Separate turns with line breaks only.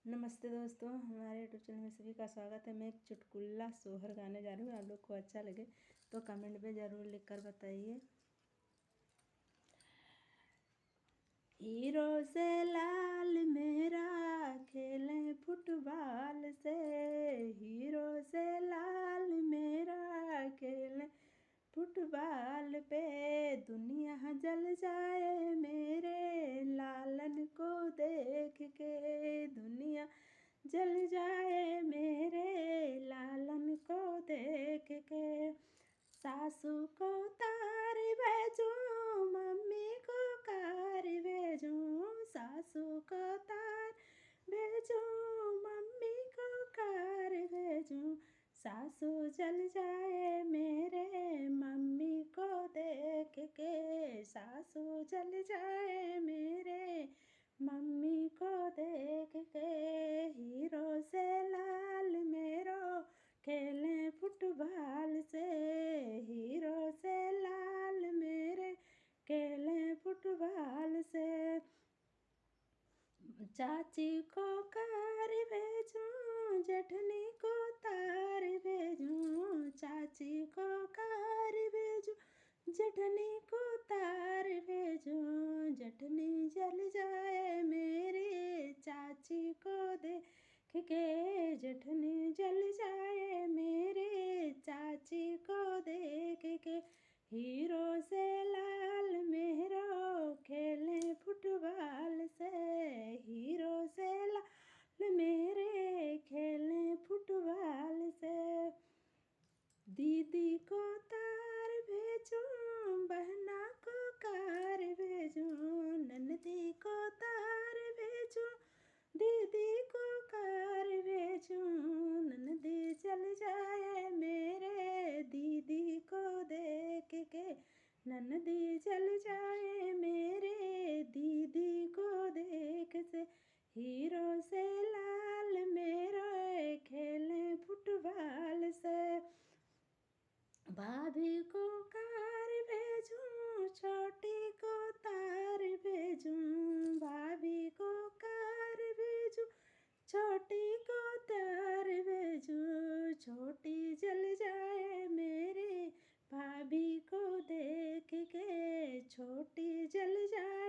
नमस्ते दोस्तों, हमारे यूट्यूब चैनल में सभी का स्वागत है। मैं एक चुटकुला सोहर गाने जा रही हूँ। आप लोग को अच्छा लगे तो कमेंट में ज़रूर लिखकर बताइए। हीरो से लाल मेरा खेलें फुटबॉल से, हीरो से लाल मेरा खेलें फुटबॉल पे, दुनिया जल जाए मेरे लालन को देख के, दुनिया जल जाए मेरे लालन को देख के। सासू को तार भेजूं, मम्मी को कार भेजूं, सासू को तार भेजूं, मम्मी को कार भेजूं, सासू जल जाए मेरे मम्मी को देख के, सासू जल जाए मेरे मम्मी को देख के। हीरो से लाल मेरो खेलें फुटबॉल से, हीरो से लाल मेरे खेलें फुटबॉल से। चाची को कार भेजूं, जेठनी को तार भेजूं, चाची को कार भेजूं, जेठनी को तार भेजूं, जेठनी जल जाए मेरी चाची को देख के, जेठनी जल जाए मेरे चाची को देख के। हीरो से लाल मेरो खेलें फुटबॉल से, हीरो से लाल मेरे खेलें फुटबॉल से। दीदी को तार भेजूं, बहना को कार भेजूं, ननदी को तार भेजूं, दीदी को कार भेजूं, ननदी चल जाए मेरे दीदी को देख के, ननदी चल जाए मेरे दीदी को देख से। हीरो से लाल मेरे खेलें फुटबॉल से। भाभी को कार भेजूं, छोटी को तार भेजूं, भाभी को कार भेजूं, छोटी को तार भेजूं, छोटी जल जाए मेरे भाभी को देख के, छोटी जल जाए